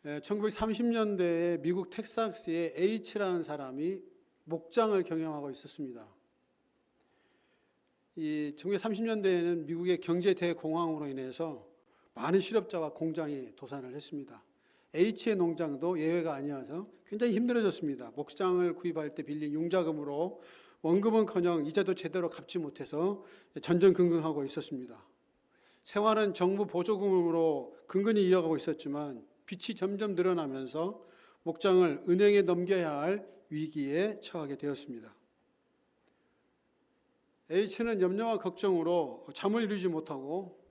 1930년대에 미국 텍사스에 H라는 사람이 목장을 경영하고 있었습니다. 이 1930년대에는 미국의 경제 대공황으로 인해서 많은 실업자와 공장이 도산을 했습니다. H의 농장도 예외가 아니어서 굉장히 힘들어졌습니다. 목장을 구입할 때 빌린 융자금으로 원금은커녕 이자도 제대로 갚지 못해서 전전긍긍하고 있었습니다. 생활은 정부 보조금으로 근근히 이어가고 있었지만 빚이 점점 늘어나면서 목장을 은행에 넘겨야 할 위기에 처하게 되었습니다. H는 염려와 걱정으로 잠을 이루지 못하고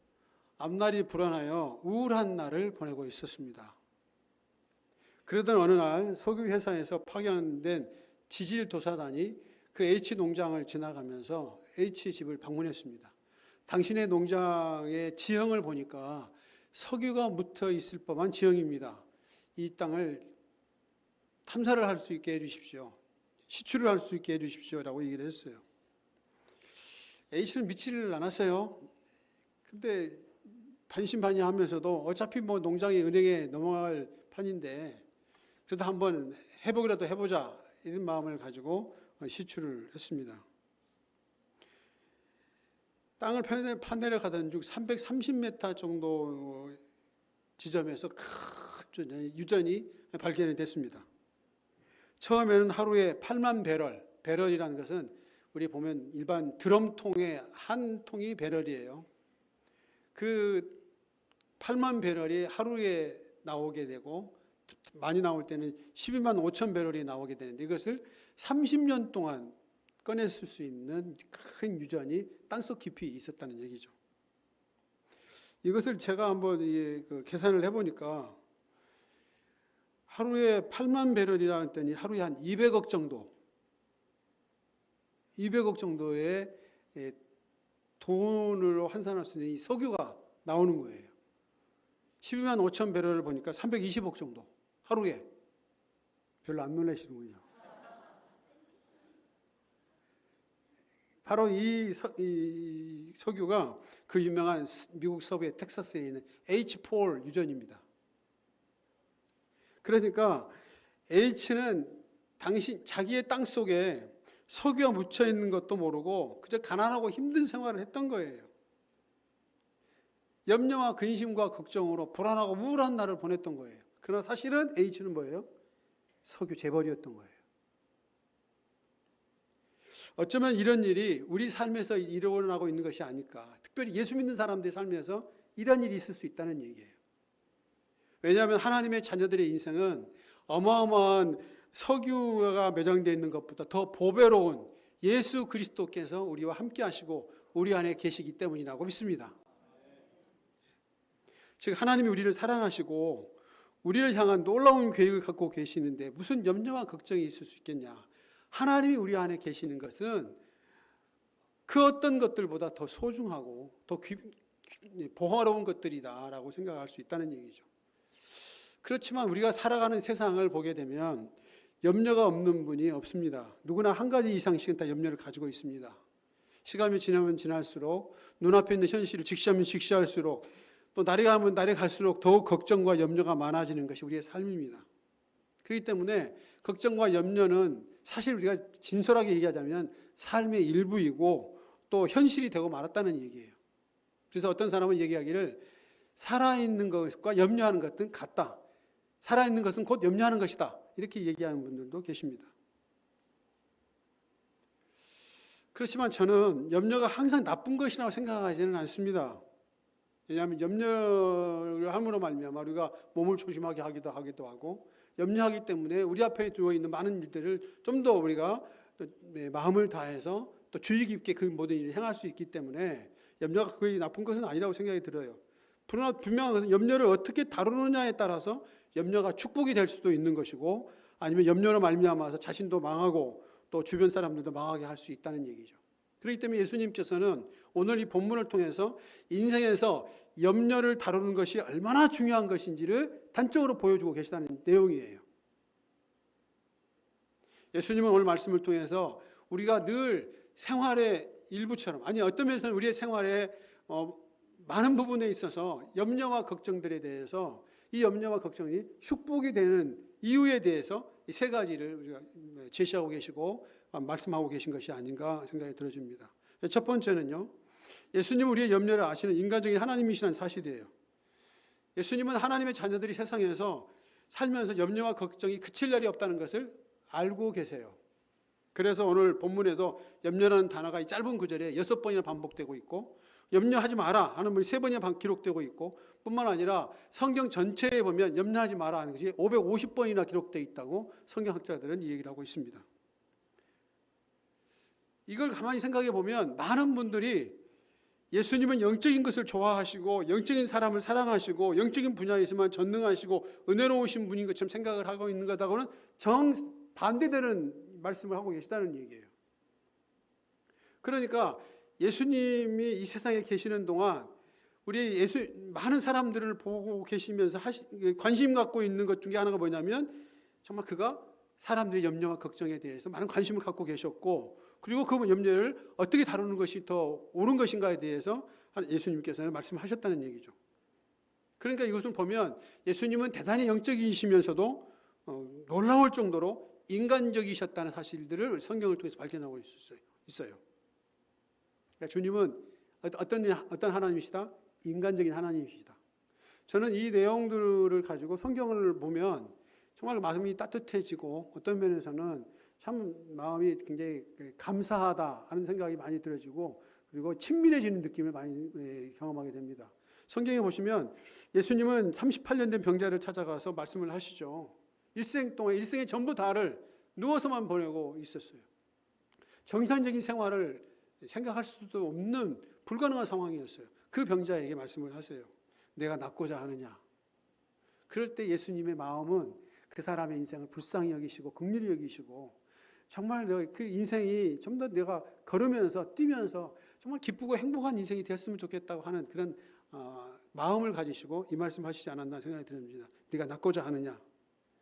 앞날이 불안하여 우울한 날을 보내고 있었습니다. 그러던 어느 날 석유 회사에서 파견된 지질도사단이 그 H 농장을 지나가면서 H의 집을 방문했습니다. 당신의 농장의 지형을 보니까 석유가 묻어 있을 법한 지형입니다. 이 땅을 탐사를 할 수 있게 해주십시오. 시추를 할 수 있게 해주십시오. 라고 얘기를 했어요. H는 믿지를 않았어요. 근데 반신반의하면서도 어차피 뭐 농장이 은행에 넘어갈 판인데 그래도 한번 해보기라도 해보자 이런 마음을 가지고 시추를 했습니다. 땅을 파내려 가던 중 330m 정도 지점에서 큰 유전이 발견이 됐습니다. 처음에는 하루에 8만 배럴이라는 것은 우리 보면 일반 드럼통의 한 통이 배럴이에요. 그 8만 배럴이 하루에 나오게 되고 많이 나올 때는 12만 5천 배럴이 나오게 되는데 이것을 30년 동안 꺼냈을 수 있는 큰 유전이 땅속 깊이 있었다는 얘기죠. 이것을 제가 한번 계산을 해보니까 하루에 8만 배럴이라 했더니 하루에 한 200억 정도의 돈으로 환산할 수 있는 이 석유가 나오는 거예요. 12만 5천 배럴을 보니까 320억 정도 하루에. 별로 안 놀라시는군요. 바로 이 석유가 그 유명한 미국 서부의 텍사스에 있는 H4 유전입니다. 그러니까 H는 자기의 땅 속에 석유가 묻혀 있는 것도 모르고 그저 가난하고 힘든 생활을 했던 거예요. 염려와 근심과 걱정으로 불안하고 우울한 날을 보냈던 거예요. 그러나 사실은 H는 뭐예요? 석유 재벌이었던 거예요. 어쩌면 이런 일이 우리 삶에서 일어나고 있는 것이 아닐까. 특별히 예수 믿는 사람들의 삶에서 이런 일이 있을 수 있다는 얘기예요. 왜냐하면 하나님의 자녀들의 인생은 어마어마한 석유가 매장되어 있는 것보다 더 보배로운 예수 그리스도께서 우리와 함께 하시고 우리 안에 계시기 때문이라고 믿습니다. 즉 하나님이 우리를 사랑하시고 우리를 향한 놀라운 계획을 갖고 계시는데 무슨 염려와 걱정이 있을 수 있겠냐. 하나님이 우리 안에 계시는 것은 그 어떤 것들보다 더 소중하고 더 보화로운 것들이다라고 생각할 수 있다는 얘기죠. 그렇지만 우리가 살아가는 세상을 보게 되면 염려가 없는 분이 없습니다. 누구나 한 가지 이상씩은 다 염려를 가지고 있습니다. 시간이 지나면 지날수록 눈앞에 있는 현실을 직시하면 직시할수록 또 날이 가면 날이 갈수록 더욱 걱정과 염려가 많아지는 것이 우리의 삶입니다. 그렇기 때문에 걱정과 염려는 사실 우리가 진솔하게 얘기하자면 삶의 일부이고 또 현실이 되고 말았다는 얘기예요. 그래서 어떤 사람은 얘기하기를 살아있는 것과 염려하는 것은 같다. 살아있는 것은 곧 염려하는 것이다. 이렇게 얘기하는 분들도 계십니다. 그렇지만 저는 염려가 항상 나쁜 것이라고 생각하지는 않습니다. 왜냐하면 염려를 함으로 말미암아 우리가 몸을 조심하게 하기도 하고 염려하기 때문에 우리 앞에 두어 있는 많은 일들을 좀 더 우리가 마음을 다해서 또 주의 깊게 그 모든 일을 행할 수 있기 때문에 염려가 거의 나쁜 것은 아니라고 생각이 들어요. 그러나 분명한 것은 염려를 어떻게 다루느냐에 따라서 염려가 축복이 될 수도 있는 것이고 아니면 염려로 말미암아서 자신도 망하고 또 주변 사람들도 망하게 할 수 있다는 얘기죠. 그렇기 때문에 예수님께서는 오늘 이 본문을 통해서 인생에서 염려를 다루는 것이 얼마나 중요한 것인지를 단적으로 보여주고 계시다는 내용이에요. 예수님은 오늘 말씀을 통해서 우리가 늘 생활의 일부처럼 아니 어떤 면에서는 우리의 생활의 많은 부분에 있어서 염려와 걱정들에 대해서 이 염려와 걱정이 축복이 되는 이유에 대해서 이 세 가지를 우리가 제시하고 계시고 말씀하고 계신 것이 아닌가 생각이 들어집니다. 첫 번째는요, 예수님은 우리의 염려를 아시는 인간적인 하나님이시라는 사실이에요. 예수님은 하나님의 자녀들이 세상에서 살면서 염려와 걱정이 그칠 날이 없다는 것을 알고 계세요. 그래서 오늘 본문에도 염려라는 단어가 이 짧은 구절에 6번이나 반복되고 있고, 염려하지 마라 하는 말이 3번이나 기록되고 있고, 뿐만 아니라 성경 전체에 보면 염려하지 마라 하는 것이 550번이나 기록되어 있다고 성경학자들은 이 얘기를 하고 있습니다. 이걸 가만히 생각해 보면 많은 분들이 예수님은 영적인 것을 좋아하시고 영적인 사람을 사랑하시고 영적인 분야에서만 전능하시고 은혜로우신 분인 것처럼 생각을 하고 있는 것하고는 정반대되는 말씀을 하고 계시다는 얘기예요. 그러니까 예수님이 이 세상에 계시는 동안 우리 많은 사람들을 보고 계시면서 관심 갖고 있는 것 중에 하나가 뭐냐면 정말 그가 사람들의 염려와 걱정에 대해서 많은 관심을 갖고 계셨고, 그리고 그 염려를 어떻게 다루는 것이 더 옳은 것인가에 대해서 예수님께서는 말씀하셨다는 얘기죠. 그러니까 이것을 보면 예수님은 대단히 영적이시면서도 놀라울 정도로 인간적이셨다는 사실들을 성경을 통해서 발견하고 있어요. 그러니까 주님은 어떤 하나님이시다? 인간적인 하나님이시다. 저는 이 내용들을 가지고 성경을 보면 정말 마음이 따뜻해지고 어떤 면에서는 참 마음이 굉장히 감사하다 하는 생각이 많이 들어지고, 그리고 친밀해지는 느낌을 많이 경험하게 됩니다. 성경에 보시면 예수님은 38년 된 병자를 찾아가서 말씀을 하시죠. 일생 동안 일생의 전부 다를 누워서만 보내고 있었어요. 정상적인 생활을 생각할 수도 없는 불가능한 상황이었어요. 그 병자에게 말씀을 하세요. 내가 낫고자 하느냐. 그럴 때 예수님의 마음은 그 사람의 인생을 불쌍히 여기시고 긍휼히 여기시고, 정말 그 인생이 좀 더 내가 걸으면서 뛰면서 정말 기쁘고 행복한 인생이 됐으면 좋겠다고 하는 그런 마음을 가지시고 이 말씀 하시지 않았나 생각이 듭니다. 네가 낫고자 하느냐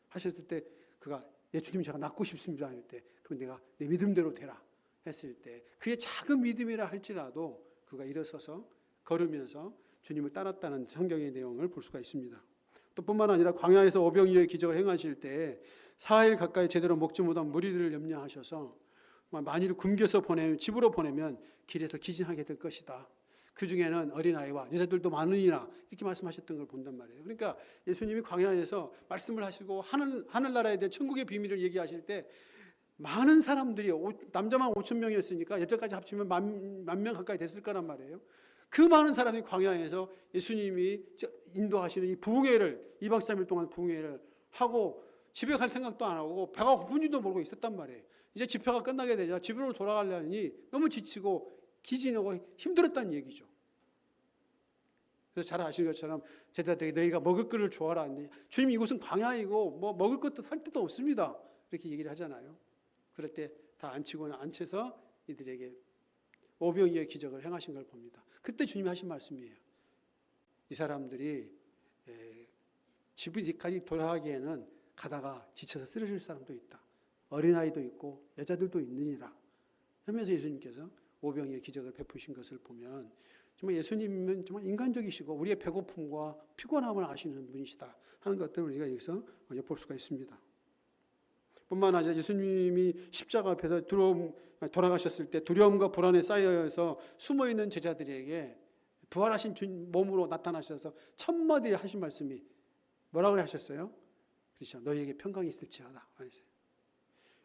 하셨을 때 그가 예수님 제가 낫고 싶습니다 할 때, 그럼 내가 내 믿음대로 되라 했을 때 그의 작은 믿음이라 할지라도 그가 일어서서 걸으면서 주님을 따랐다는 성경의 내용을 볼 수가 있습니다. 또 뿐만 아니라 광야에서 오병이어의 기적을 행하실 때 4일 가까이 제대로 먹지 못한 무리들을 염려하셔서 만일 굶겨서 집으로 보내면 길에서 기진하게 될 것이다. 그 중에는 어린아이와 여자들도 많으니라 이렇게 말씀하셨던 걸 본단 말이에요. 그러니까 예수님이 광야에서 말씀을 하시고 하늘나라에 대한 천국의 비밀을 얘기하실 때 많은 사람들이 남자만 5천 명이었으니까 여자까지 합치면 만 명 가까이 됐을 거란 말이에요. 그 많은 사람이 광야에서 예수님이 인도하시는 이 부흥회를 2박 3일 동안 부흥회를 하고 집에 갈 생각도 안 하고 배가 고픈지도 모르고 있었단 말이에요. 이제 집회가 끝나게 되자 집으로 돌아가려니 너무 지치고 기진하고 힘들었다는 얘기죠. 그래서 잘 아시는 것처럼 제자들에게 너희가 먹을 것을 주어라. 주님 이곳은 광야이고 뭐 먹을 것도 살 데도 없습니다. 이렇게 얘기를 하잖아요. 그럴 때 다 앉혀서 이들에게 오병이어의 기적을 행하신 걸 봅니다. 그때 주님이 하신 말씀이에요. 이 사람들이 집까지 도착하기에는 가다가 지쳐서 쓰러질 사람도 있다. 어린아이도 있고 여자들도 있느니라. 하면서 예수님께서 오병이어의 기적을 베푸신 것을 보면 정말 예수님은 정말 인간적이시고 우리의 배고픔과 피곤함을 아시는 분이시다 하는 것들을 우리가 여기서 엿볼 수가 있습니다. 뿐만 아니라 예수님이 십자가 앞에서 돌아가셨을 때 두려움과 불안에 쌓여서 숨어있는 제자들에게 부활하신 주님 몸으로 나타나셔서 첫 마디 하신 말씀이 뭐라고 하셨어요? 그렇죠. 너희에게 평강이 있을지어다.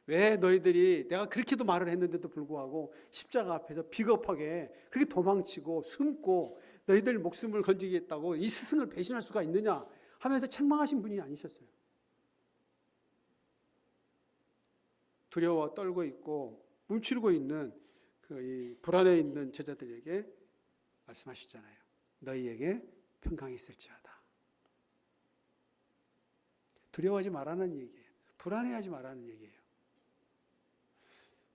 왜 너희들이 내가 그렇게도 말을 했는데도 불구하고 십자가 앞에서 비겁하게 그렇게 도망치고 숨고 너희들 목숨을 건지겠다고 이 스승을 배신할 수가 있느냐 하면서 책망하신 분이 아니셨어요. 두려워 떨고 있고 움츠리고 있는 이 불안해 있는 제자들에게 말씀하시잖아요. 너희에게 평강이 있을지어다. 두려워하지 말라는 얘기예요. 불안해하지 말라는 얘기예요.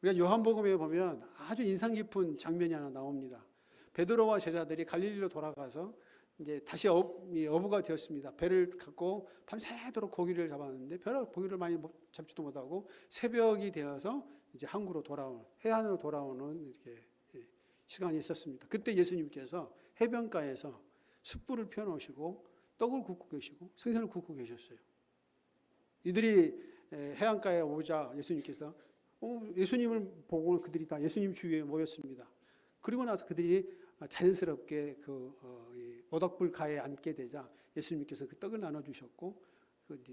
우리가 요한복음에 보면 아주 인상 깊은 장면이 하나 나옵니다. 베드로와 제자들이 갈릴리로 돌아가서 이제 다시 어부가 되었습니다. 배를 갖고 밤새도록 고기를 잡았는데 별 고기를 많이 잡지도 못하고 새벽이 되어서 이제 항구로 해안으로 돌아오는 이렇게 시간이 있었습니다. 그때 예수님께서 해변가에서 숯불을 펴놓으시고 떡을 굽고 계시고 생선을 굽고 계셨어요. 이들이 해안가에 오자 예수님께서 예수님을 보고 그들이 다 예수님 주위에 모였습니다. 그리고 나서 그들이 자연스럽게 이 모닥불 가에 앉게 되자 예수님께서 그 떡을 나눠주셨고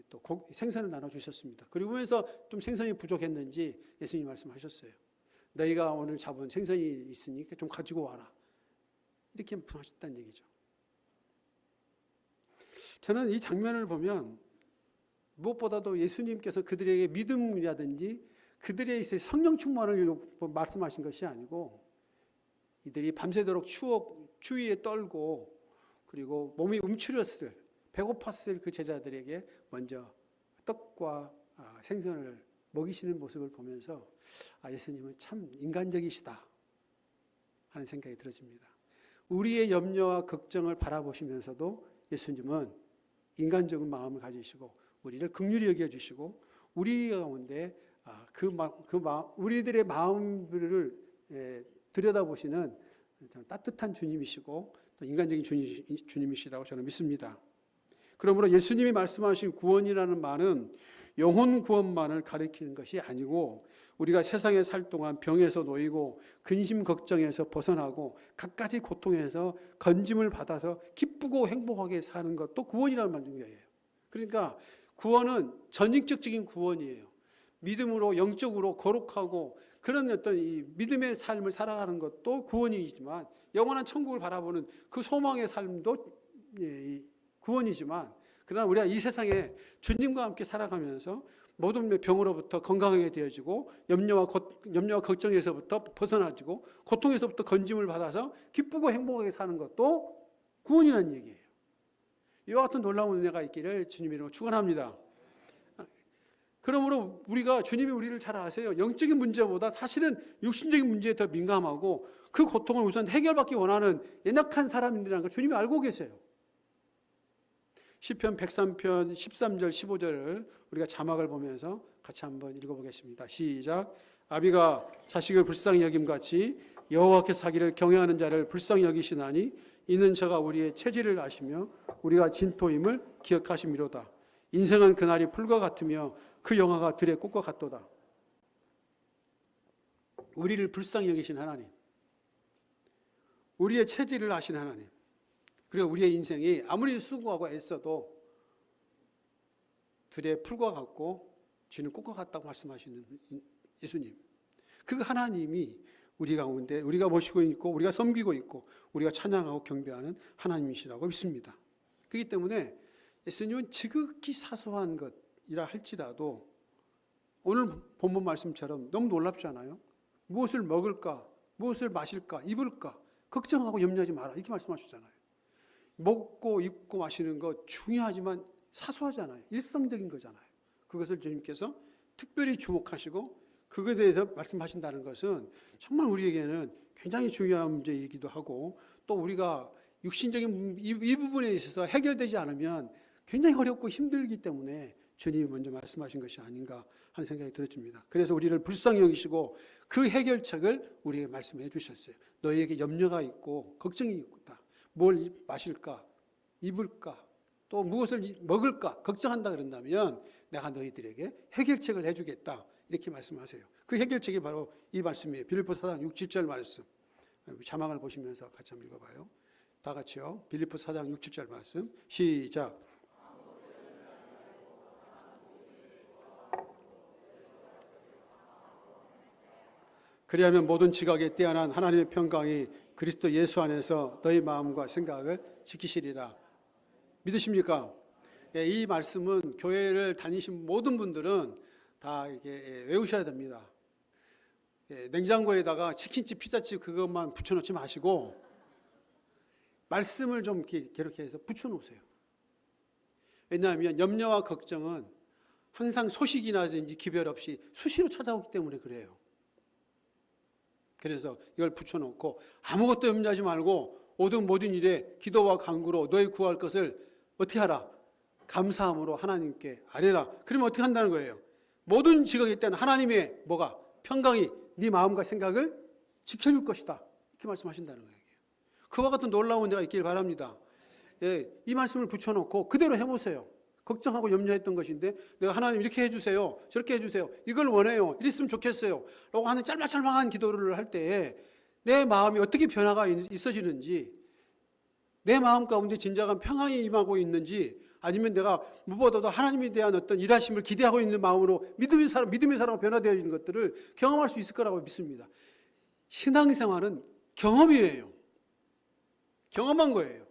또 생선을 나눠주셨습니다. 그러면서 좀 생선이 부족했는지 예수님 말씀하셨어요. 너희가 오늘 잡은 생선이 있으니까 좀 가지고 와라. 이렇게 말씀하셨다는 얘기죠. 저는 이 장면을 보면 무엇보다도 예수님께서 그들에게 믿음이라든지 그들의 성령 충만을 말씀하신 것이 아니고 이들이 밤새도록 추위에 떨고 그리고 몸이 움츠렸을 배고팠을 그 제자들에게 먼저 떡과 생선을 먹이시는 모습을 보면서 예수님은 참 인간적이시다 하는 생각이 들어집니다. 우리의 염려와 걱정을 바라보시면서도 예수님은 인간적인 마음을 가지시고 우리를 긍휼히 여겨주시고 우리 가운데 우리들의 마음을 들여다보시는 따뜻한 주님이시고 또 인간적인 주님이시라고 저는 믿습니다. 그러므로 예수님이 말씀하신 구원이라는 말은 영혼 구원만을 가리키는 것이 아니고 우리가 세상에 살 동안 병에서 놓이고 근심 걱정에서 벗어나고 갖가지 고통에서 건짐을 받아서 기쁘고 행복하게 사는 것도 구원이라는 말이에요. 그러니까 구원은 전직적인 구원이에요. 믿음으로 영적으로 거룩하고 그런 어떤 이 믿음의 삶을 살아가는 것도 구원이지만 영원한 천국을 바라보는 그 소망의 삶도 구원이지만 그러나 우리가 이 세상에 주님과 함께 살아가면서 모든 병으로부터 건강하게 되어지고 염려와 걱정에서부터 벗어나지고 고통에서부터 건짐을 받아서 기쁘고 행복하게 사는 것도 구원이라는 얘기예요. 이와 같은 놀라운 은혜가 있기를 주님 이름으로 축원합니다. 그러므로 주님이 우리를 잘 아세요. 영적인 문제보다 사실은 육신적인 문제에 더 민감하고 그 고통을 우선 해결받기 원하는 연약한 사람들이라는 걸 주님이 알고 계세요. 시편 103편 13절 15절을 우리가 자막을 보면서 같이 한번 읽어보겠습니다. 시작. 아비가 자식을 불쌍히 여김같이 여호와께서 자기를 경외하는 자를 불쌍히 여기시나니 이는 저가 우리의 체질을 아시며 우리가 진토임을 기억하심이로다. 인생은 그날이 풀과 같으며 그 영화가 들의 꽃과 같도다. 우리를 불쌍히 여기신 하나님, 우리의 체질을 아신 하나님, 그리고 우리의 인생이 아무리 수고하고 애써도 들의 풀과 같고 지는 꽃과 같다고 말씀하시는 예수님, 그 하나님이 우리 가운데 우리가 모시고 있고 우리가 섬기고 있고 우리가 찬양하고 경배하는 하나님이시라고 믿습니다. 그렇기 때문에 예수님은 지극히 사소한 것이라 할지라도 오늘 본문 말씀처럼 너무 놀랍지 않아요? 무엇을 먹을까, 무엇을 마실까, 입을까 걱정하고 염려하지 마라 이렇게 말씀하셨잖아요. 먹고 입고 마시는 것 중요하지만 사소하잖아요. 일상적인 거잖아요. 그것을 주님께서 특별히 주목하시고 그것에 대해서 말씀하신다는 것은 정말 우리에게는 굉장히 중요한 문제이기도 하고 또 우리가 육신적인 이 부분에 있어서 해결되지 않으면 굉장히 어렵고 힘들기 때문에 주님이 먼저 말씀하신 것이 아닌가 하는 생각이 들어집니다. 그래서 우리를 불쌍히 여기시고 그 해결책을 우리에게 말씀해 주셨어요. 너희에게 염려가 있고 걱정이 있다. 뭘 마실까, 입을까, 또 무엇을 먹을까 걱정한다 그런다면 내가 너희들에게 해결책을 해주겠다 이렇게 말씀하세요. 그 해결책이 바로 이 말씀이에요. 빌립보서 4장 6, 7절 말씀. 자막을 보시면서 같이 한번 읽어봐요. 다 같이요. 빌립보서 4장 6, 7절 말씀 시작. 그리하면 모든 지각에 뛰어난 하나님의 평강이 그리스도 예수 안에서 너희 마음과 생각을 지키시리라. 믿으십니까? 이 말씀은 교회를 다니신 모든 분들은 다 이게 외우셔야 됩니다. 냉장고에다가 치킨집, 피자집 그것만 붙여놓지 마시고 말씀을 좀 이렇게 해서 붙여놓으세요. 왜냐하면 염려와 걱정은 항상 소식이나든지 기별 없이 수시로 찾아오기 때문에 그래요. 그래서 이걸 붙여놓고 아무것도 염려하지 말고 오든 모든 일에 기도와 간구로 너희 구할 것을 어떻게 하라? 감사함으로 하나님께 아뢰라. 그러면 어떻게 한다는 거예요? 모든 지각에 있다는 하나님의 뭐가? 평강이 네 마음과 생각을 지켜줄 것이다. 이렇게 말씀하신다는 거예요. 그와 같은 놀라운 은혜가 있길 바랍니다. 이 말씀을 붙여놓고 그대로 해보세요. 걱정하고 염려했던 것인데 내가 하나님 이렇게 해주세요. 저렇게 해주세요. 이걸 원해요. 이랬으면 좋겠어요. 라고 하는 짤막짤막한 기도를 할 때 내 마음이 어떻게 변화가 있어지는지, 내 마음 가운데 진정한 평안이 임하고 있는지, 아니면 내가 무엇보다도 하나님에 대한 어떤 일하심을 기대하고 있는 마음으로 믿음의 사람으로 변화되어지는 것들을 경험할 수 있을 거라고 믿습니다. 신앙생활은 경험이에요. 경험한 거예요.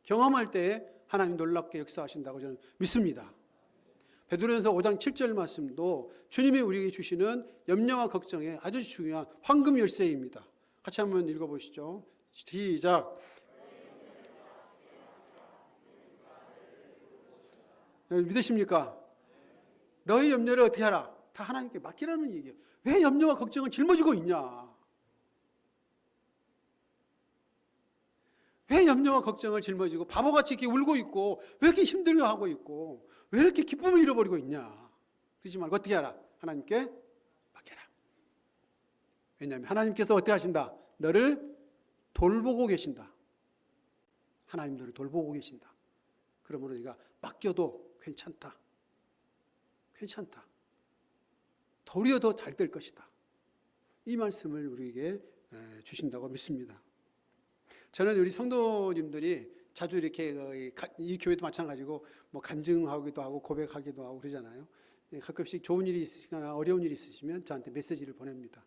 경험할 때에 하나님 놀랍게 역사하신다고 저는 믿습니다. 베드로전서 5장 7절 말씀도 주님이 우리에게 주시는 염려와 걱정의 아주 중요한 황금 열쇠입니다. 같이 한번 읽어보시죠. 시작. 믿으십니까? 너희 염려를 어떻게 하라? 다 하나님께 맡기라는 얘기예요. 왜 염려와 걱정을 짊어지고 있냐? 왜 염려와 걱정을 짊어지고 바보같이 이렇게 울고 있고 왜 이렇게 힘들어하고 있고 왜 이렇게 기쁨을 잃어버리고 있냐? 그러지 말고 어떻게 하라? 하나님께 맡겨라. 왜냐하면 하나님께서 어떻게 하신다? 너를 돌보고 계신다. 하나님 너를 돌보고 계신다. 그러므로 네가 맡겨도 괜찮다. 괜찮다. 도리어 더 잘 될 것이다. 이 말씀을 우리에게 주신다고 믿습니다. 저는 우리 성도님들이 자주 이렇게 이 교회도 마찬가지고 뭐 간증하기도 하고 고백하기도 하고 그러잖아요. 가끔씩 좋은 일이 있으시거나 어려운 일이 있으시면 저한테 메시지를 보냅니다.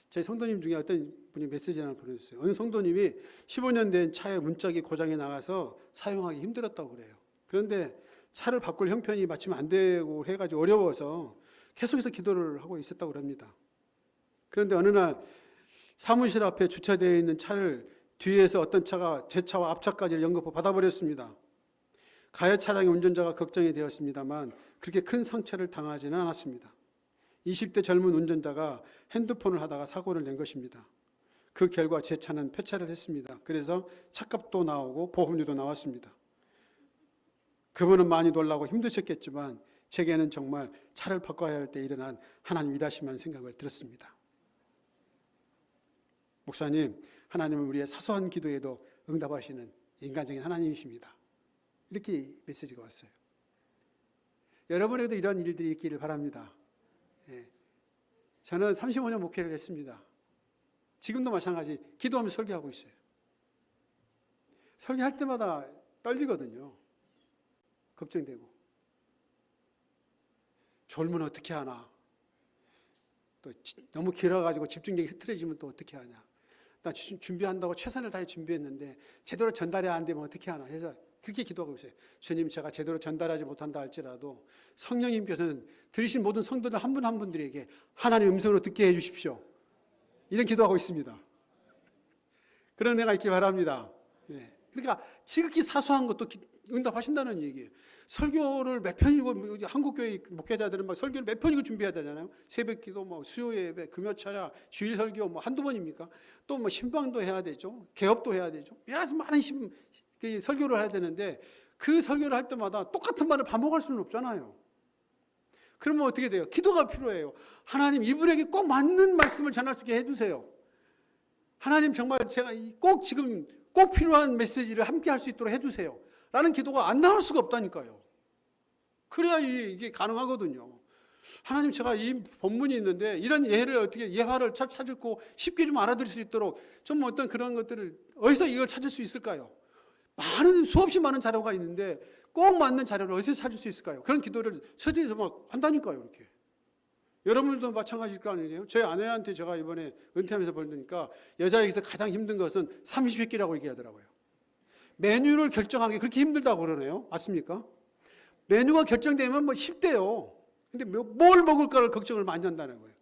제 성도님 중에 어떤 분이 메시지 하나 보내줬어요. 어느 성도님이 15년 된 차에 문짝이 고장이 나가서 사용하기 힘들었다고 그래요. 그런데 차를 바꿀 형편이 마침 안 되고 해가지고 어려워서 계속해서 기도를 하고 있었다고 합니다. 그런데 어느 날 사무실 앞에 주차되어 있는 차를 뒤에서 어떤 차가 제 차와 앞차까지 연거푸 받아버렸습니다. 가해 차량의 운전자가 걱정이 되었습니다만 그렇게 큰 상처를 당하지는 않았습니다. 20대 젊은 운전자가 핸드폰을 하다가 사고를 낸 것입니다. 그 결과 제 차는 폐차를 했습니다. 그래서 차값도 나오고 보험료도 나왔습니다. 그분은 많이 놀라고 힘드셨겠지만 제게는 정말 차를 바꿔야 할 때 일어난 하나님 일하시면 생각을 들었습니다. 목사님, 하나님은 우리의 사소한 기도에도 응답하시는 인간적인 하나님이십니다. 이렇게 메시지가 왔어요. 여러분에게도 이런 일들이 있기를 바랍니다. 저는 35년 목회를 했습니다. 지금도 마찬가지 기도하며 설교하고 있어요. 설교할 때마다 떨리거든요. 걱정되고. 졸면 어떻게 하나. 또 너무 길어가지고 집중력이 흐트러지면 또 어떻게 하냐. 나 준비한다고 최선을 다해 준비했는데 제대로 전달이 안 되면 어떻게 하나 해서 그렇게 기도하고 있어요. 주님, 제가 제대로 전달하지 못한다 할지라도 성령님께서는 들으신 모든 성도들 한 분 한 분들에게 하나님의 음성으로 듣게 해주십시오. 이런 기도하고 있습니다. 그런 내가 있기 바랍니다. 네. 그러니까 지극히 사소한 것도 응답하신다는 얘기예요. 설교를 몇 편이고 한국교회 목회자들은 막 설교를 몇 편이고 준비해야 되잖아요. 새벽기도, 뭐 수요 예배, 금요 찬양, 주일 설교 뭐 한두 번입니까? 또 뭐 신방도 해야 되죠. 개업도 해야 되죠. 여러 가지 많은 설교를 해야 되는데 그 설교를 할 때마다 똑같은 말을 반복할 수는 없잖아요. 그러면 어떻게 돼요? 기도가 필요해요. 하나님, 이분에게 꼭 맞는 말씀을 전할 수 있게 해주세요. 하나님, 정말 제가 지금 꼭 필요한 메시지를 함께 할 수 있도록 해주세요. 라는 기도가 안 나올 수가 없다니까요. 그래야 이게 가능하거든요. 하나님, 제가 이 본문이 있는데 이런 예화를 찾고 쉽게 좀 알아들을 수 있도록 좀 어떤 그런 것들을 어디서 이걸 찾을 수 있을까요? 수없이 많은 자료가 있는데 꼭 맞는 자료를 어디서 찾을 수 있을까요? 그런 기도를 서재에서 막 한다니까요, 이렇게. 여러분들도 마찬가지일 거 아니에요? 제 아내한테 제가 이번에 은퇴하면서 보니까 여자에게서 가장 힘든 것은 30회끼라고 얘기하더라고요. 메뉴를 결정하는 게 그렇게 힘들다고 그러네요. 맞습니까? 메뉴가 결정되면 뭐 쉽대요. 근데 뭘 먹을까를 걱정을 많이 한다는 거예요.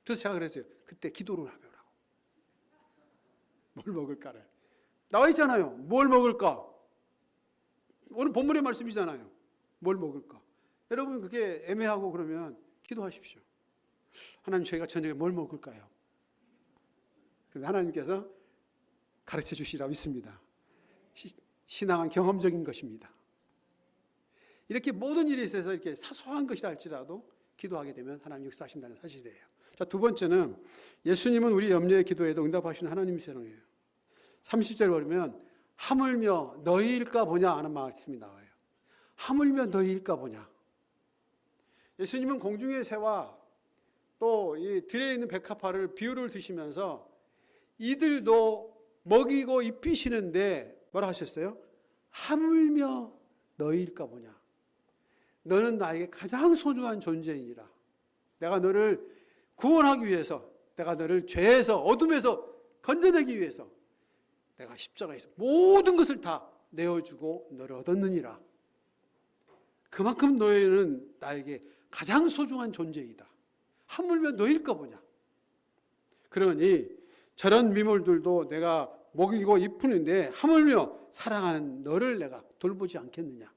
그래서 제가 그랬어요. 그때 기도를 하라고. 뭘 먹을까를. 나와 있잖아요. 뭘 먹을까? 오늘 본문의 말씀이잖아요. 뭘 먹을까? 여러분, 그게 애매하고 그러면 기도하십시오. 하나님, 저희가 저녁에 뭘 먹을까요? 그럼 하나님께서 가르쳐 주시라 믿습니다. 신앙은 경험적인 것입니다. 이렇게 모든 일에 있어서 이렇게 사소한 것이라 할지라도 기도하게 되면 하나님 역사하신다는 사실이에요. 자, 두 번째는 예수님은 우리 염려의 기도에도 응답하시는 하나님이시라는 거예요. 30절 보면 하물며 너희일까 보냐 하는 말씀이 나와요. 하물며 너희일까 보냐. 예수님은 공중의 새와 또 이 들에 있는 백합화를 비유를 드시면서 이들도 먹이고 입히시는데 뭐라 하셨어요? 하물며 너희일까 보냐. 너는 나에게 가장 소중한 존재이니라. 내가 너를 구원하기 위해서, 내가 너를 죄에서 어둠에서 건져내기 위해서 내가 십자가에서 모든 것을 다 내어주고 너를 얻었느니라. 그만큼 너희는 나에게 가장 소중한 존재이다. 하물며 너희일까 보냐. 그러니 저런 미물들도 내가 먹이고 입히는데 하물며 사랑하는 너를 내가 돌보지 않겠느냐.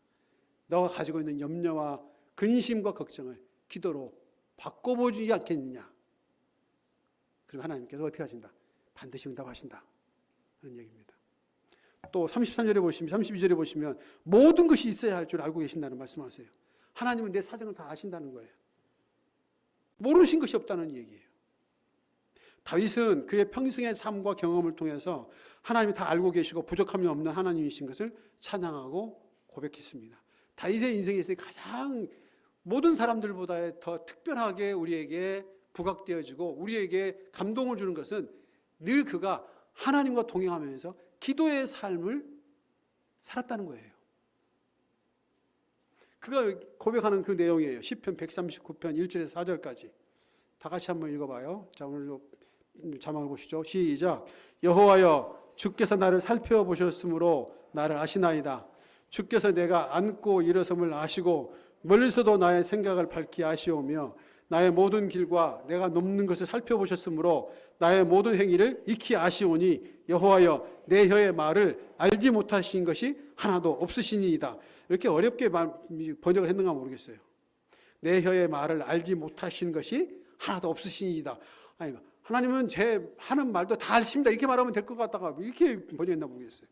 너가 가지고 있는 염려와 근심과 걱정을 기도로 바꿔보지 않겠느냐. 그럼 하나님께서 어떻게 하신다? 반드시 응답하신다. 그런 얘기입니다. 또 33절에 보시면, 32절에 보시면 모든 것이 있어야 할 줄 알고 계신다는 말씀하세요. 하나님은 내 사정을 다 아신다는 거예요. 모르신 것이 없다는 얘기예요. 다윗은 그의 평생의 삶과 경험을 통해서 하나님이 다 알고 계시고 부족함이 없는 하나님이신 것을 찬양하고 고백했습니다. 다윗의 인생에서 가장 모든 사람들보다 더 특별하게 우리에게 부각되어지고 우리에게 감동을 주는 것은 늘 그가 하나님과 동행하면서 기도의 삶을 살았다는 거예요. 그가 고백하는 그 내용이에요. 시편 139편 1절에서 4절까지. 다 같이 한번 읽어봐요. 자, 오늘 자막을 보시죠. 시작. 여호와여, 주께서 나를 살펴보셨으므로 나를 아시나이다. 주께서 내가 앉고 일어섬을 아시고 멀리서도 나의 생각을 밝히 아시오며 나의 모든 길과 내가 넘는 것을 살펴보셨으므로 나의 모든 행위를 익히 아시오니 여호와여, 내 혀의 말을 알지 못하신 것이 하나도 없으시니이다. 이렇게 어렵게 번역을 했는가 모르겠어요. 내 혀의 말을 알지 못하신 것이 하나도 없으시니이다. 아니, 하나님은 제 하는 말도 다 아십니다. 이렇게 말하면 될 것 같다가 이렇게 번역했나 모르겠어요.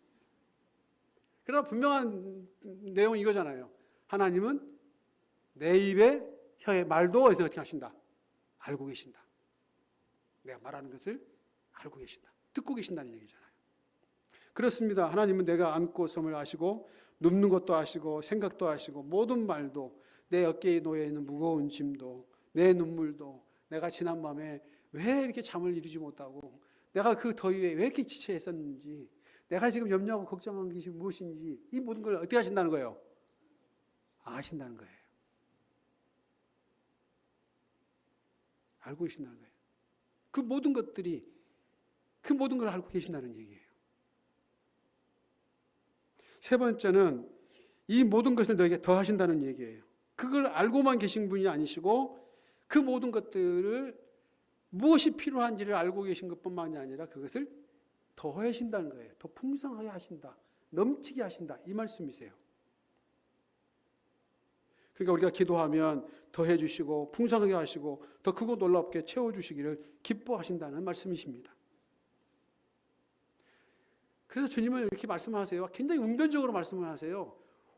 그러나 분명한 내용은 이거잖아요. 하나님은 내 입에 혀의 말도 어떻게 하신다? 알고 계신다. 내가 말하는 것을 알고 계신다. 듣고 계신다는 얘기잖아요. 그렇습니다. 하나님은 내가 앉고 섬을 아시고 눕는 것도 아시고 생각도 아시고 모든 말도 내 어깨에 놓여 있는 무거운 짐도 내 눈물도 내가 지난 밤에 왜 이렇게 잠을 이루지 못하고 내가 그 더위에 왜 이렇게 지쳐 있었는지 내가 지금 염려하고 걱정한 것이 무엇인지 이 모든 걸 어떻게 하신다는 거예요? 아신다는 거예요. 알고 계신다는 거예요. 그 모든 것들이 그 모든 걸 알고 계신다는 얘기예요. 세 번째는 이 모든 것을 너에게 더하신다는 얘기예요. 그걸 알고만 계신 분이 아니시고 그 모든 것들을 무엇이 필요한지를 알고 계신 것뿐만이 아니라 그것을 더하신다는 거예요. 더 풍성하게 하신다. 넘치게 하신다. 이 말씀이세요. 그러니까 우리가 기도하면 더해 주시고 풍성하게 하시고 더 크고 놀랍게 채워주시기를 기뻐하신다는 말씀이십니다. 그래서 주님은 이렇게 말씀하세요. 굉장히 웅변적으로 말씀을 하세요.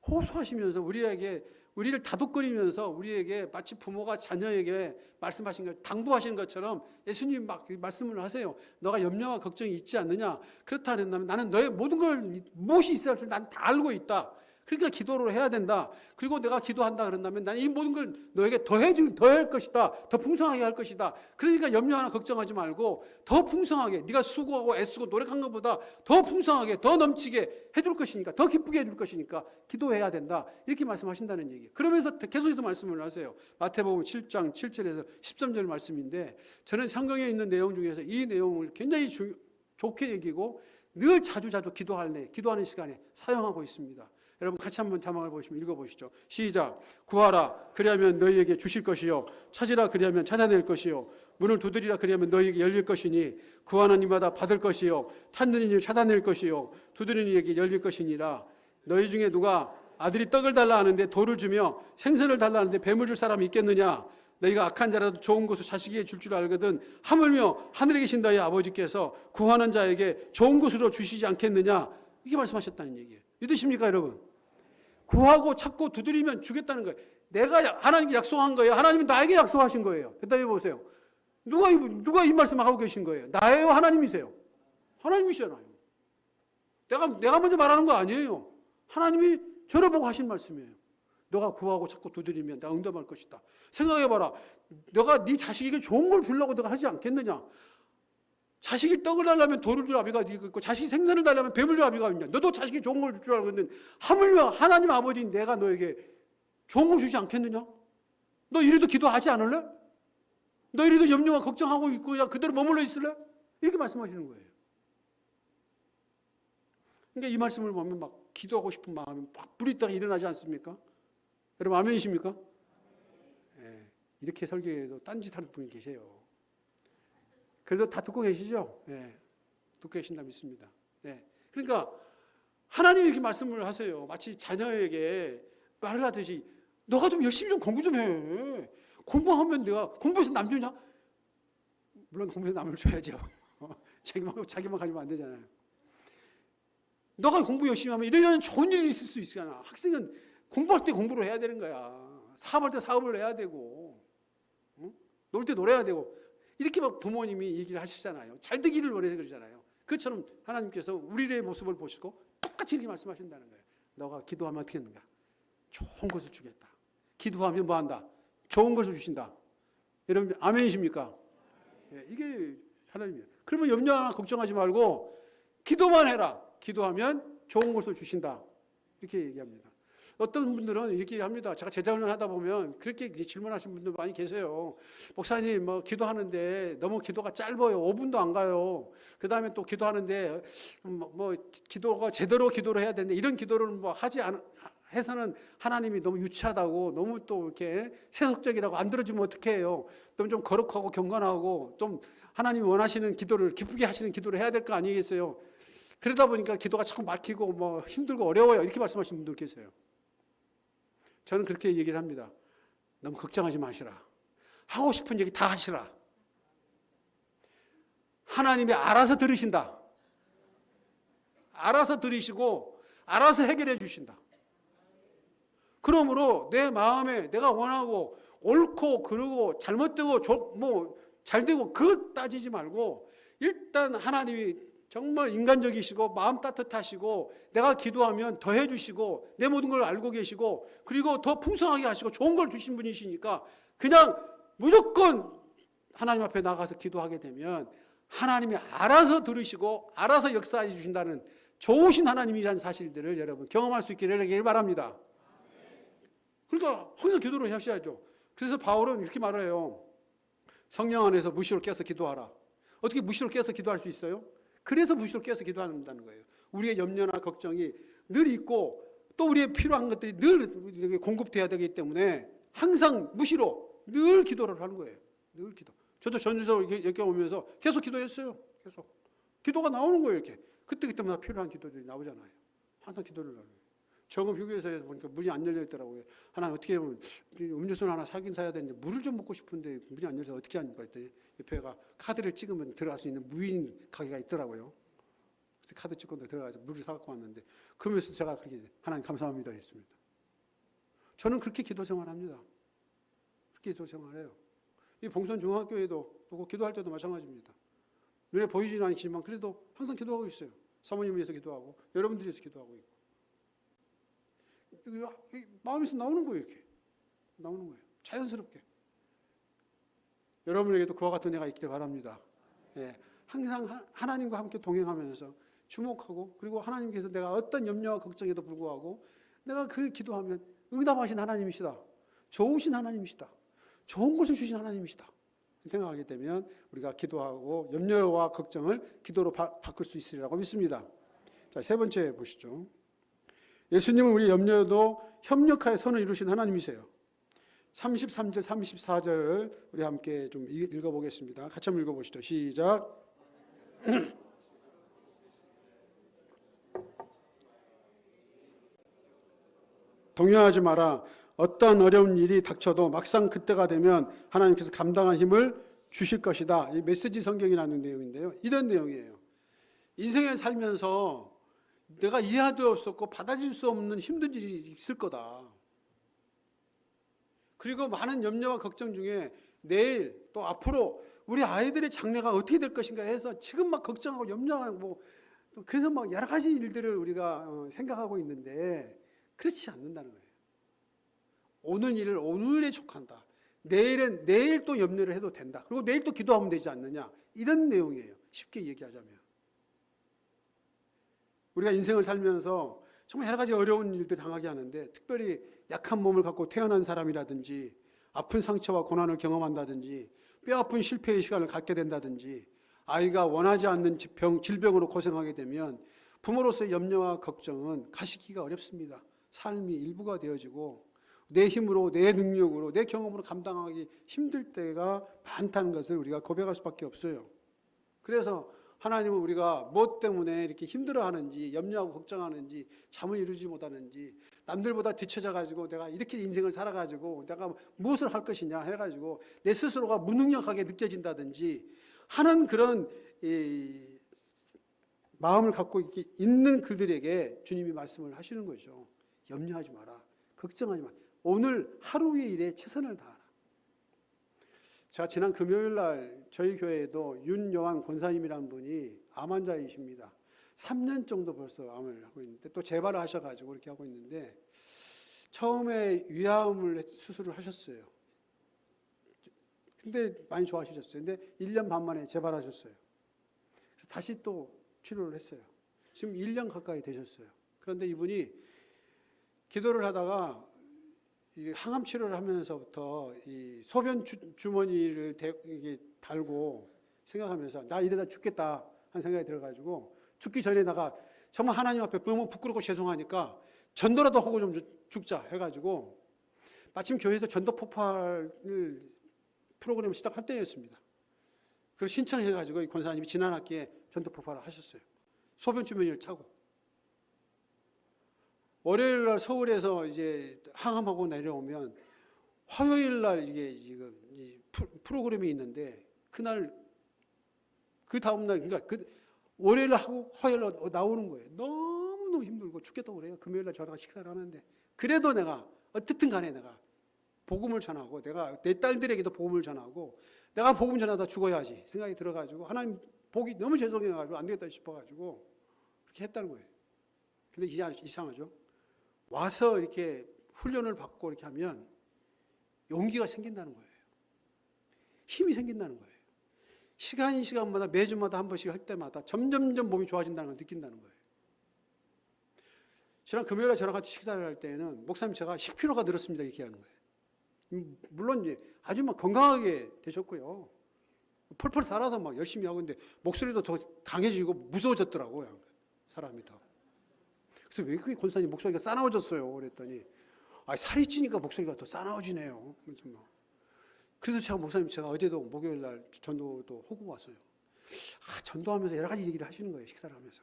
호소하시면서 우리를 다독거리면서 우리에게 마치 부모가 자녀에게 말씀하신 것, 당부하시는 것처럼 예수님 막 말씀을 하세요. 너가 염려와 걱정이 있지 않느냐? 그렇다 한다면 나는 너의 모든 걸 무엇이 있어야 할 줄 난 다 알고 있다. 그러니까 기도를 해야 된다. 그리고 내가 기도한다 그런다면 나는 이 모든 걸 너에게 더할 것이다. 더 풍성하게 할 것이다. 그러니까 염려하나 걱정하지 말고 더 풍성하게 네가 수고하고 애쓰고 노력한 것보다 더 풍성하게 더 넘치게 해줄 것이니까 더 기쁘게 해줄 것이니까 기도해야 된다. 이렇게 말씀하신다는 얘기예요. 그러면서 계속해서 말씀을 하세요. 마태복음 7장 7절에서 13절 말씀인데 저는 성경에 있는 내용 중에서 이 내용을 굉장히 좋게 여기고 늘 자주 기도하는 시간에 사용하고 있습니다. 여러분 같이 한번 자막을 보시면 읽어보시죠. 시작. 구하라 그리하면 너희에게 주실 것이요 찾으라 그리하면 찾아낼 것이요 문을 두드리라 그리하면 너희에게 열릴 것이니 구하는 이마다 받을 것이요 찾는 이를 찾아낼 것이요 두드리는 이에게 열릴 것이니라. 너희 중에 누가 아들이 떡을 달라 하는데 돌을 주며 생선을 달라 하는데 뱀을 줄 사람이 있겠느냐? 너희가 악한 자라도 좋은 것을 자식에게 줄 줄 알거든 하물며 하늘에 계신 너희 아버지께서 구하는 자에게 좋은 것으로 주시지 않겠느냐? 이게 말씀하셨다는 얘기예요. 믿으십니까 여러분? 구하고 찾고 두드리면 주겠다는 거예요. 내가 하나님께 약속한 거예요. 하나님이 나에게 약속하신 거예요. 대답해 보세요. 누가 이 말씀을 하고 계신 거예요? 나예요? 하나님이세요? 하나님이시잖아요. 내가 먼저 말하는 거 아니에요. 하나님이 저를 보고 하신 말씀이에요. 너가 구하고 자꾸 두드리면 내가 응답할 것이다. 생각해봐라. 너가 네 자식에게 좋은 걸 주려고 내가 하지 않겠느냐. 자식이 떡을 달라면 돌을 줄 아비가 네가 있고 자식이 생선을 달라면 뱀을 줄 아비가 있냐. 너도 자식이 좋은 걸 줄 줄 알고 있는데 하물며 하나님 아버지인 내가 너에게 좋은 걸 주지 않겠느냐. 너 이래도 기도하지 않을래? 너 이래도 염려와 걱정하고 있고 그냥 그대로 머물러 있을래? 이렇게 말씀하시는 거예요. 그러니까 이 말씀을 보면 막 기도하고 싶은 마음이 막 불이 딱 일어나지 않습니까? 여러분 아멘이십니까? 네, 이렇게 설교해도 딴짓하는 분이 계세요. 그래도 다 듣고 계시죠? 네, 듣고 계신다 믿습니다. 네, 그러니까 하나님이 이렇게 말씀을 하세요. 마치 자녀에게 말을 하듯이 너가 좀 열심히 좀 공부 좀 해. 공부하면 내가 공부해서 남 주냐? 물론 공부해서 남을 줘야죠. 자기만 가지면 안 되잖아요. 너가 공부 열심히 하면 이러려는 좋은 일이 있을 수 있잖아. 학생은 공부할 때 공부를 해야 되는 거야. 사업할 때 사업을 해야 되고, 응? 놀 때 놀아야 되고, 이렇게 막 부모님이 얘기를 하시잖아요. 잘 되기를 원해서 그러잖아요. 그처럼 하나님께서 우리의 모습을 보시고 똑같이 이렇게 말씀하신다는 거예요. 너가 기도하면 어떻게 했는가? 좋은 것을 주겠다. 기도하면 뭐 한다? 좋은 것을 주신다. 여러분 아멘이십니까? 네, 이게 하나님이에요. 그러면 염려 하나 걱정하지 말고 기도만 해라. 기도하면 좋은 것을 주신다. 이렇게 얘기합니다. 어떤 분들은 이렇게 합니다. 제가 제자훈련 하다 보면 그렇게 질문하시는 분들 많이 계세요. 목사님, 뭐 기도하는데 너무 기도가 짧아요. 5분도 안 가요. 그 다음에 또 기도하는데 뭐 기도가 제대로 기도를 해야 되는데 이런 기도를 뭐 하지 해서는 하나님이 너무 유치하다고 너무 또 이렇게 세속적이라고 안 들어주면 어떻게 해요? 너무 좀 거룩하고 경건하고 좀 하나님이 원하시는 기도를 기쁘게 하시는 기도를 해야 될 거 아니겠어요? 그러다 보니까 기도가 자꾸 막히고 뭐 힘들고 어려워요. 이렇게 말씀하시는 분들 계세요. 저는 그렇게 얘기를 합니다. 너무 걱정하지 마시라. 하고 싶은 얘기 다 하시라. 하나님이 알아서 들으신다. 알아서 들으시고 알아서 해결해 주신다. 그러므로 내 마음에 내가 원하고 옳고 그르고 잘못되고 뭐 잘되고 그것 따지지 말고 일단 하나님이 정말 인간적이시고 마음 따뜻하시고 내가 기도하면 더 해주시고 내 모든 걸 알고 계시고 그리고 더 풍성하게 하시고 좋은 걸 주신 분이시니까 그냥 무조건 하나님 앞에 나가서 기도하게 되면 하나님이 알아서 들으시고 알아서 역사해 주신다는 좋으신 하나님이라는 사실들을 여러분 경험할 수 있기를 바랍니다. 그러니까 항상 기도를 하셔야죠. 그래서 바울은 이렇게 말해요. 성령 안에서 무시로 깨서 기도하라. 어떻게 무시로 깨서 기도할 수 있어요? 그래서 무시로 깨서 기도한다는 거예요. 우리의 염려나 걱정이 늘 있고 또 우리의 필요한 것들이 늘 공급돼야 되기 때문에 항상 무시로 늘 기도를 하는 거예요. 늘 기도. 저도 전주서 이렇게 오면서 계속 기도했어요. 계속. 기도가 나오는 거예요. 이렇게. 그때마다 필요한 기도들이 나오잖아요. 항상 기도를 하는 거예요. 저금 휴게소에서 보니까 문이 안 열려 있더라고요. 하나 어떻게 보면 음료수 하나 사긴 사야 되는데 물을 좀 먹고 싶은데 문이 안 열려서 어떻게 합니까? 했더니 옆에가 카드를 찍으면 들어갈 수 있는 무인 가게가 있더라고요. 그래서 카드 찍고 들어가서 물을 사갖고 왔는데 그러면서 제가 그렇게 하나님 감사합니다 했습니다. 저는 그렇게 기도 생활합니다. 그렇게 기도 생활해요. 이 봉선 중학교에도 또 기도할 때도 마찬가지입니다. 눈에 보이지는 않지만 그래도 항상 기도하고 있어요. 사모님 위해서 기도하고 여러분들 위해서 기도하고 있고. 마음에서 나오는 거예요. 이렇게 나오는 거예요. 자연스럽게. 여러분에게도 그와 같은 애가 있기를 바랍니다. 예, 항상 하나님과 함께 동행하면서 주목하고 그리고 하나님께서 내가 어떤 염려와 걱정에도 불구하고 내가 그 기도하면 응답하신 하나님이시다. 좋으신 하나님이시다. 좋은 것을 주신 하나님이시다. 생각하게 되면 우리가 기도하고 염려와 걱정을 기도로 바꿀 수 있으리라고 믿습니다. 자, 세 번째 보시죠. 예수님은 우리 염려에도 협력하여 선을 이루신 하나님이세요. 33절, 34절을 우리 함께 좀 읽어보겠습니다. 같이 한번 읽어보시죠. 시작. 동요하지 마라. 어떤 어려운 일이 닥쳐도 막상 그때가 되면 하나님께서 감당한 힘을 주실 것이다. 이 메시지 성경이라는 내용인데요. 이런 내용이에요. 인생을 살면서 내가 이해할 수 없었고 받아들일 수 없는 힘든 일이 있을 거다. 그리고 많은 염려와 걱정 중에 내일 또 앞으로 우리 아이들의 장래가 어떻게 될 것인가 해서 지금 막 걱정하고 염려하고 그래서 막 여러 가지 일들을 우리가 생각하고 있는데 그렇지 않는다는 거예요. 오늘 일을 오늘에 촉한다. 내일은 내일 또 염려를 해도 된다. 그리고 내일 또 기도하면 되지 않느냐. 이런 내용이에요. 쉽게 얘기하자면. 우리가 인생을 살면서 정말 여러 가지 어려운 일들 당하게 하는데 특별히 약한 몸을 갖고 태어난 사람이라든지 아픈 상처와 고난을 경험한다든지 뼈아픈 실패의 시간을 갖게 된다든지 아이가 원하지 않는 질병으로 고생하게 되면 부모로서의 염려와 걱정은 가시기가 어렵습니다. 삶이 일부가 되어지고 내 힘으로 내 능력으로 내 경험으로 감당하기 힘들 때가 많다는 것을 우리가 고백할 수밖에 없어요. 그래서 하나님은 우리가 무엇 때문에 이렇게 힘들어하는지 염려하고 걱정하는지 잠을 이루지 못하는지 남들보다 뒤처져 가지고 내가 이렇게 인생을 살아가지고 내가 무엇을 할 것이냐 해가지고 내 스스로가 무능력하게 느껴진다든지 하는 그런 마음을 갖고 있는 그들에게 주님이 말씀을 하시는 거죠. 염려하지 마라. 걱정하지 마라. 오늘 하루의 일에 최선을 다하라. 제가 지난 금요일 날 저희 교회에도 윤여환 권사님이라는 분이 암 환자이십니다. 3년 정도 벌써 암을 하고 있는데 또 재발을 하셔가지고 이렇게 하고 있는데 처음에 위암을 수술을 하셨어요. 근데 많이 좋아지셨어요. 근데 1년 반 만에 재발하셨어요. 그래서 다시 또 치료를 했어요. 지금 1년 가까이 되셨어요. 그런데 이분이 기도를 하다가 항암 치료를 하면서부터 이 소변 주머니를 달고 생각하면서 나 이러다 죽겠다 하는 생각이 들어가지고 죽기 전에 나가 정말 하나님 앞에 너무 부끄럽고 죄송하니까 전도라도 하고 좀 죽자 해가지고 마침 교회에서 전도 폭발을 프로그램을 시작할 때였습니다. 그걸 신청해가지고 이 권사님이 지난 학기에 전도 폭발을 하셨어요. 소변 주머니를 차고. 월요일 날 서울에서 이제 항암하고 내려오면 화요일 날 이게 지금 이 프로그램이 있는데 그날 그 다음 날 그러니까 그 월요일 날 하고 화요일 날 나오는 거예요. 너무너무 힘들고 죽겠다고 그래요. 금요일 날 저랑 식사를 하는데 그래도 내가 어떻든 간에 내가 복음을 전하고 내가 내 딸들에게도 복음을 전하고 내가 복음 전하다 죽어야지 생각이 들어가지고 하나님 보기 너무 죄송해가지고 안 되겠다 싶어가지고 그렇게 했다는 거예요. 근데 이상하죠. 와서 이렇게 훈련을 받고 이렇게 하면 용기가 생긴다는 거예요. 힘이 생긴다는 거예요. 시간마다 매주마다 한 번씩 할 때마다 점점점 몸이 좋아진다는 걸 느낀다는 거예요. 지난 금요일에 저랑 같이 식사를 할 때에는 목사님 제가 10kg가 늘었습니다 이렇게 하는 거예요. 물론 아주 막 건강하게 되셨고요. 펄펄 살아서 막 열심히 하고 있는데 목소리도 더 강해지고 무서워졌더라고요. 사람이 더. 그래서 왜 그렇게 권사님 목소리가 싸나워졌어요? 그랬더니 살이 찌니까 목소리가 더 싸나워지네요. 그래서 제가 목사님 제가 어제도 목요일 날 전도도 하고 왔어요. 전도하면서 여러 가지 얘기를 하시는 거예요. 식사를 하면서.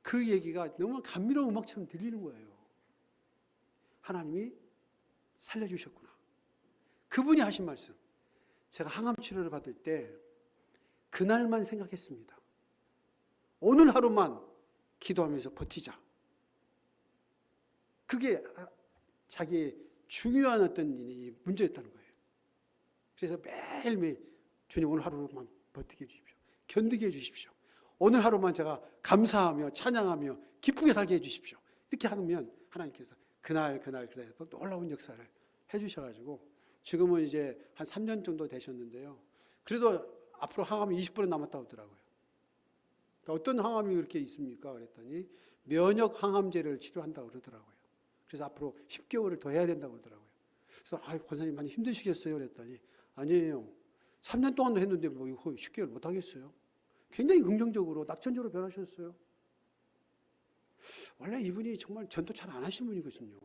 그 얘기가 너무 감미로운 음악처럼 들리는 거예요. 하나님이 살려주셨구나. 그분이 하신 말씀. 제가 항암 치료를 받을 때 그날만 생각했습니다. 오늘 하루만 기도하면서 버티자. 그게 자기의 중요한 어떤 문제였다는 거예요. 그래서 매일매일 주님 오늘 하루만 버티게 해주십시오. 견디게 해주십시오. 오늘 하루만 제가 감사하며 찬양하며 기쁘게 살게 해주십시오. 이렇게 하면 하나님께서 그날 또 놀라운 역사를 해주셔가지고 지금은 이제 한 3년 정도 되셨는데요. 그래도 앞으로 항암이 20% 남았다고 하더라고요. 그러니까 어떤 항암이 그렇게 있습니까? 그랬더니 면역 항암제를 치료한다고 그러더라고요. 그래서 앞으로 10개월을 더 해야 된다고 그러더라고요. 그래서 권사님 많이 힘드시겠어요? 그랬더니 아니에요. 3년 동안도 했는데 뭐 이거 10개월 못 하겠어요. 굉장히 긍정적으로 낙천적으로 변하셨어요. 원래 이분이 정말 전도 잘 안 하신 분이거든요.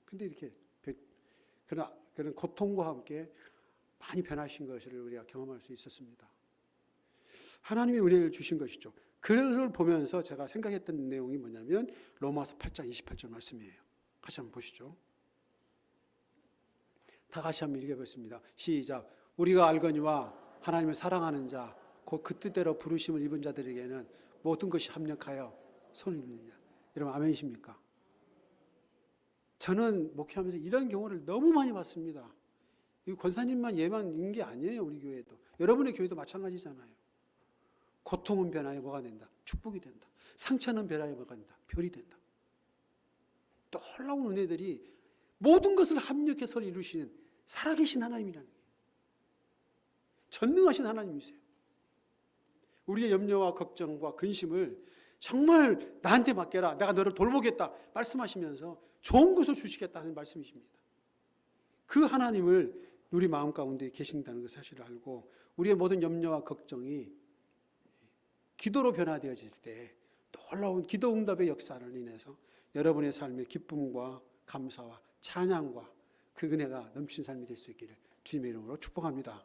근데 이렇게 그런 고통과 함께 많이 변하신 것을 우리가 경험할 수 있었습니다. 하나님이 은혜를 주신 것이죠. 그것을 보면서 제가 생각했던 내용이 뭐냐면 로마서 8장 28절 말씀이에요. 같이 한번 보시죠. 다 같이 한번 읽어보겠습니다. 시작. 우리가 알거니와 하나님을 사랑하는 자, 곧 그 뜻대로 부르심을 입은 자들에게는 모든 것이 합력하여 선을 이루느니라. 여러분 아멘이십니까? 저는 목회하면서 이런 경우를 너무 많이 봤습니다. 이 권사님만 예만 있는 게 아니에요. 우리 교회도. 여러분의 교회도 마찬가지잖아요. 고통은 변하여 뭐가 된다? 축복이 된다. 상처는 변하여 뭐가 된다? 별이 된다. 놀라운 은혜들이 모든 것을 합력해서 이루시는 살아계신 하나님이라는 거예요. 전능하신 하나님이세요. 우리의 염려와 걱정과 근심을 정말 나한테 맡겨라, 내가 너를 돌보겠다 말씀하시면서 좋은 것을 주시겠다는 말씀이십니다. 그 하나님을 우리 마음 가운데 계신다는 것 사실을 알고 우리의 모든 염려와 걱정이 기도로 변화되어질 때 놀라운 기도 응답의 역사를 인해서 여러분의 삶의 기쁨과 감사와 찬양과 그 은혜가 넘치는 삶이 될 수 있기를 주님의 이름으로 축복합니다.